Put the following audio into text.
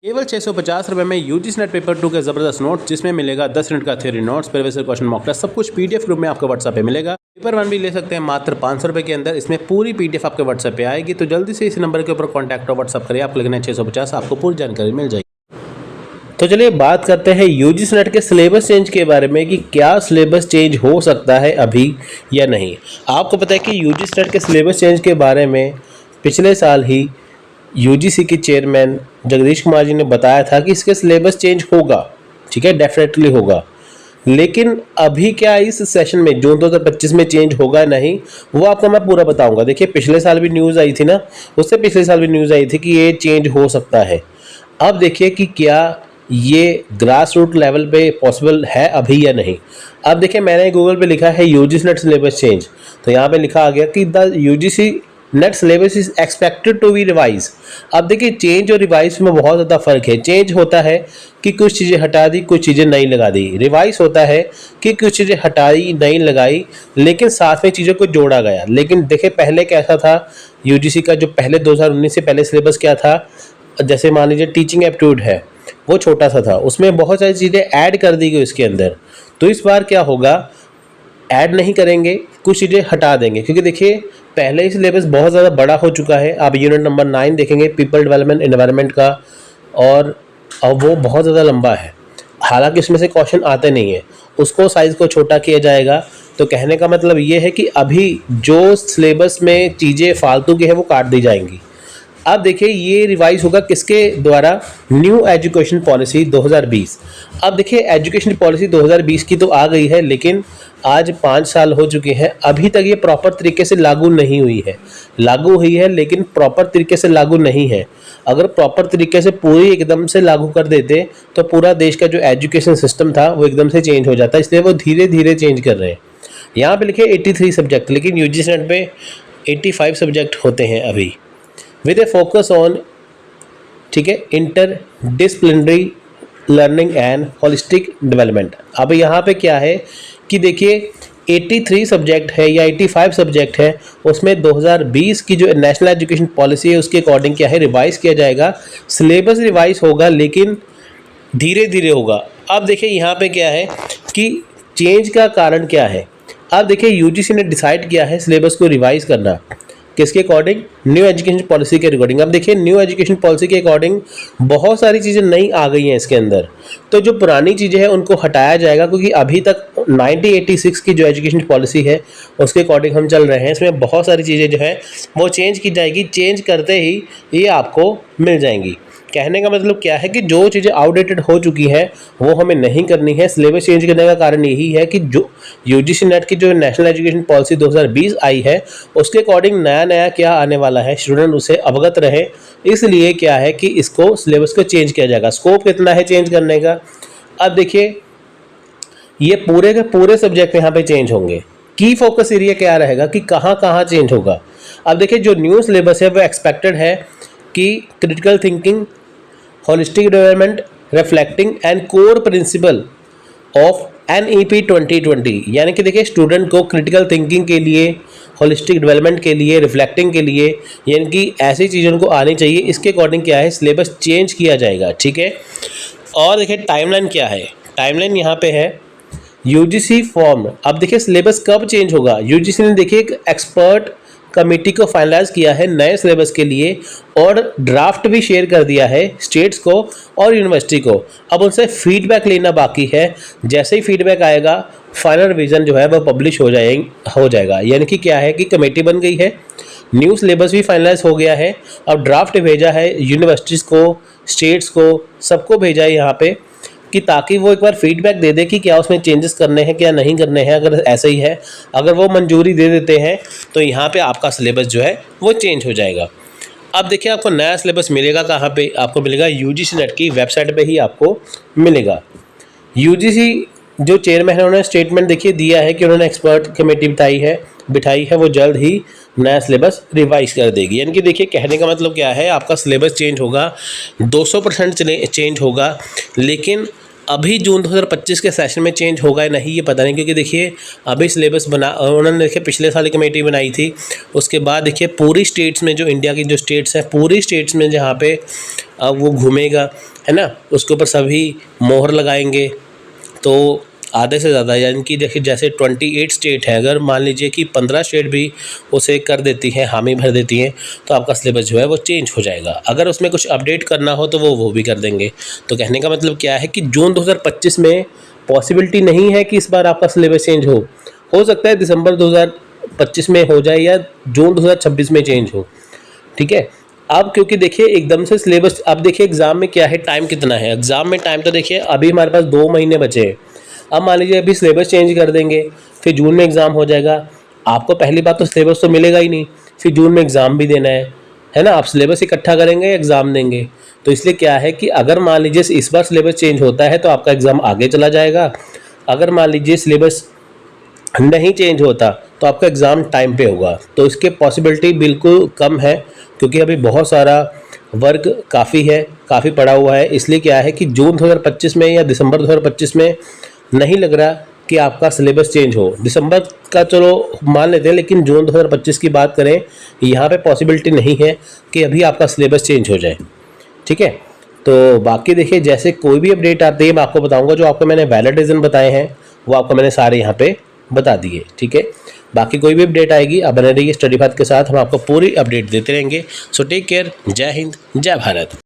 केवल 650 रुपये में यूजीसी नेट पेपर 2 का ज़बरदस्त नोट, जिसमें मिलेगा 10 मिनट का theory notes, previous question mock test, सब कुछ पीडीएफ ग्रुप में आपको व्हाट्सएप पे मिलेगा। पेपर 1 भी ले सकते हैं मात्र 500 रुपये के अंदर। इसमें पूरी पीडीएफ आपके व्हाट्सएप पे आएगी, तो जल्दी से इस नंबर के ऊपर कॉन्टैक्ट और व्हाट्सएप करिए। आपको लिखना है 650, आपको पूरी जानकारी मिल जाएगी। तो चलिए बात करते हैं यूजीसी नेट के सिलेबस चेंज के बारे में कि क्या सिलेबस चेंज हो सकता है अभी या नहीं। आपको पता है कि यूजीसी नेट के सिलेबस चेंज के बारे में पिछले साल ही यूजीसी के चेयरमैन जगदीश कुमार जी ने बताया था कि इसके सिलेबस चेंज होगा, ठीक है, डेफिनेटली होगा। लेकिन अभी क्या इस सेशन में जून 2025 में चेंज होगा नहीं, वो आपको मैं पूरा बताऊंगा। देखिए पिछले साल भी न्यूज़ आई थी ना, उससे पिछले साल भी न्यूज़ आई थी कि ये चेंज हो सकता है। अब देखिए कि क्या ये ग्रास रूट लेवल पे पॉसिबल है अभी या नहीं। अब देखिए मैंने गूगल पे लिखा है यूजीसी नेट सिलेबस चेंज, तो यहाँ पे लिखा आ गया कि the UGC NET syllabus is expected to be revise. अब देखिए चेंज और रिवाइज में बहुत ज़्यादा फर्क है। चेंज होता है कि कुछ चीज़ें हटा दी, कुछ चीज़ें नई लगा दी। रिवाइज होता है कि कुछ चीज़ें हटाई, नई लगाई, लेकिन साथ में चीज़ों को जोड़ा गया। लेकिन देखिए पहले कैसा था यूजीसी का, जो पहले 2019 से पहले सिलेबस क्या था, जैसे मान लीजिए टीचिंग एप्टीट्यूड है, वो छोटा सा था, उसमें बहुत सारी चीज़ें ऐड कर दी गई उसके अंदर। तो इस बार क्या होगा, ऐड नहीं करेंगे, कुछ चीज़ें हटा देंगे, क्योंकि देखिए पहले ही सिलेबस बहुत ज़्यादा बड़ा हो चुका है। आप यूनिट नंबर 9 देखेंगे पीपल डेवलपमेंट एनवायरनमेंट का, और अब वो बहुत ज़्यादा लंबा है। हालांकि उसमें से क्वेश्चन आते नहीं है, उसको साइज़ को छोटा किया जाएगा। तो कहने का मतलब ये है कि अभी जो सिलेबस में चीज़ें फालतू की है वो काट दी जाएंगी। अब देखिए ये रिवाइज होगा किसके द्वारा, न्यू एजुकेशन पॉलिसी 2020। अब देखिए एजुकेशन पॉलिसी 2020 की तो आ गई है, लेकिन आज 5 साल हो चुके हैं, अभी तक ये प्रॉपर तरीके से लागू नहीं हुई है। लागू हुई है लेकिन प्रॉपर तरीके से लागू नहीं है। अगर प्रॉपर तरीके से पूरी एकदम से लागू कर देते तो पूरा देश का जो एजुकेशन सिस्टम था वो एकदम से चेंज हो जाता, इसलिए वो धीरे धीरे चेंज कर रहे हैं। यहाँ पे लिखे 83 सब्जेक्ट, लेकिन यूजीसी नेट पे 85 सब्जेक्ट होते हैं अभी, विद ए फोकस ऑन, ठीक है, inter disciplinary learning and holistic development. अब यहाँ पे क्या है कि देखिए 83 सब्जेक्ट है या 85 सब्जेक्ट है, उसमें 2020 की जो नेशनल एजुकेशन पॉलिसी है उसके अकॉर्डिंग क्या है, रिवाइज किया जाएगा। सिलेबस रिवाइज होगा लेकिन धीरे धीरे होगा। अब देखिए यहाँ पे क्या है कि चेंज का कारण क्या है। अब देखिए यूजीसी ने डिसाइड किया है सिलेबस को रिवाइज करना, किसके अकॉर्डिंग, न्यू एजुकेशन पॉलिसी के अकॉर्डिंग। अब देखिए न्यू एजुकेशन पॉलिसी के अकॉर्डिंग बहुत सारी चीज़ें नई आ गई हैं इसके अंदर, तो जो पुरानी चीज़ें हैं उनको हटाया जाएगा, क्योंकि अभी तक 1986 की जो एजुकेशन पॉलिसी है उसके अकॉर्डिंग हम चल रहे हैं। इसमें बहुत सारी चीज़ें जो है वो चेंज की जाएगी, चेंज करते ही ये आपको मिल जाएंगी। कहने का मतलब क्या है कि जो चीज़ें आउटडेटेड हो चुकी हैं वो हमें नहीं करनी है। सिलेबस चेंज करने का कारण यही है कि जो यूजीसी नेट की जो नेशनल एजुकेशन पॉलिसी 2020 आई है उसके अकॉर्डिंग नया नया क्या आने वाला है, स्टूडेंट उसे अवगत रहे, इसलिए क्या है कि इसको सिलेबस को चेंज किया जाएगा। स्कोप कितना है चेंज करने का, अब देखिए ये पूरे के पूरे सब्जेक्ट यहाँ पे चेंज होंगे। की फोकस एरिया क्या रहेगा कि कहाँ कहाँ चेंज होगा। अब देखिए जो न्यू सिलेबस है वो एक्सपेक्टेड है कि critical thinking, holistic development, reflecting and core principle of NEP 2020, यानी कि देखिए स्टूडेंट को क्रिटिकल थिंकिंग के लिए, होलिस्टिक डेवलपमेंट के लिए, रिफ्लेक्टिंग के लिए, यानी कि ऐसी चीज़ों को आनी चाहिए। इसके अकॉर्डिंग क्या है सिलेबस चेंज किया जाएगा, ठीक है। और देखिए टाइमलाइन क्या है, टाइमलाइन यहाँ पे है यूजीसी फॉर्म। अब देखिए सिलेबस कब चेंज होगा, यूजीसी ने देखिए एक एक्सपर्ट कमेटी को फाइनलाइज किया है नए सिलेबस के लिए, और ड्राफ्ट भी शेयर कर दिया है स्टेट्स को और यूनिवर्सिटी को। अब उनसे फीडबैक लेना बाकी है, जैसे ही फीडबैक आएगा फाइनल रिवीजन जो है वो पब्लिश हो जाएगा। यानी कि क्या है कि कमेटी बन गई है, न्यू सिलेबस भी फाइनलाइज हो गया है, अब ड्राफ्ट भेजा है यूनिवर्सिटीज़ को, स्टेट्स को, सबको भेजा है यहाँ पे, कि ताकि वो एक बार फीडबैक दे दे कि क्या उसमें चेंजेस करने हैं क्या नहीं करने हैं। अगर ऐसे ही है, अगर वो मंजूरी दे देते हैं तो यहाँ पे आपका सिलेबस जो है वो चेंज हो जाएगा। अब देखिए आपको नया सिलेबस मिलेगा कहाँ पे, आपको मिलेगा यूजीसी नेट की वेबसाइट पे ही आपको मिलेगा। यूजीसी जो चेयरमैन है उन्होंने स्टेटमेंट देखिए दिया है कि उन्होंने एक्सपर्ट कमेटी बिठाई है, वो जल्द ही नया सिलेबस रिवाइज कर देगी। यानी कि देखिए कहने का मतलब क्या है, आपका सिलेबस चेंज होगा, 200% चेंज होगा, लेकिन अभी जून 2025 के सेशन में चेंज होगा या नहीं ये पता नहीं, क्योंकि देखिए अभी सिलेबस उन्होंने देखिए पिछले साल कमेटी बनाई थी, उसके बाद देखिए पूरी स्टेट्स में, जो इंडिया की जो स्टेट्स हैं पूरी स्टेट्स में जहाँ पे वो घूमेगा है ना, उसके ऊपर सभी मोहर लगाएंगे। तो आधे से ज़्यादा यानी कि देखिए जैसे 28 स्टेट है, अगर मान लीजिए कि 15 स्टेट भी उसे कर देती हैं, हामी भर देती हैं, तो आपका सिलेबस जो है वो चेंज हो जाएगा। अगर उसमें कुछ अपडेट करना हो तो वो भी कर देंगे। तो कहने का मतलब क्या है कि जून 2025 में पॉसिबिलिटी नहीं है कि इस बार आपका सिलेबस चेंज हो सकता है दिसंबर 2025 में हो जाए या जून 2026 में चेंज हो। ठीक है, अब क्योंकि देखिए एकदम से सिलेबस, अब देखिए एग्ज़ाम में क्या है, टाइम कितना है, एग्ज़ाम में टाइम तो देखिए अभी हमारे पास 2 महीने बचे हैं। अब मान लीजिए अभी सिलेबस चेंज कर देंगे, फिर जून में एग्ज़ाम हो जाएगा, आपको पहली बात तो सिलेबस तो मिलेगा ही नहीं, फिर जून में एग्ज़ाम भी देना है ना, आप सिलेबस इकट्ठा करेंगे एग्ज़ाम देंगे। तो इसलिए क्या है कि अगर मान लीजिए इस बार सिलेबस चेंज होता है तो आपका एग्ज़ाम आगे चला जाएगा, अगर मान लीजिए सिलेबस नहीं चेंज होता तो आपका एग्ज़ाम टाइम पे होगा। तो इसके पॉसिबिलिटी बिल्कुल कम है, क्योंकि अभी बहुत सारा वर्क काफ़ी है, काफ़ी पड़ा हुआ है। इसलिए क्या है कि जून 2025 में या दिसंबर 2025 में नहीं लग रहा कि आपका सिलेबस चेंज हो। दिसंबर का चलो मान लेते हैं, लेकिन जून 2025 की बात करें, यहाँ पे पॉसिबिलिटी नहीं है कि अभी आपका सिलेबस चेंज हो जाए। ठीक है, तो बाकी देखिए जैसे कोई भी अपडेट आती है मैं आपको बताऊंगा। जो आपको मैंने वैलिड रीज़न बताए हैं वो आपको मैंने सारे यहाँ पे बता दिए। ठीक है, बाकी कोई भी अपडेट आएगी आप बने रहिए स्टडी पाथ के साथ, हम आपको पूरी अपडेट देते रहेंगे। सो टेक केयर, जय हिंद, जय भारत।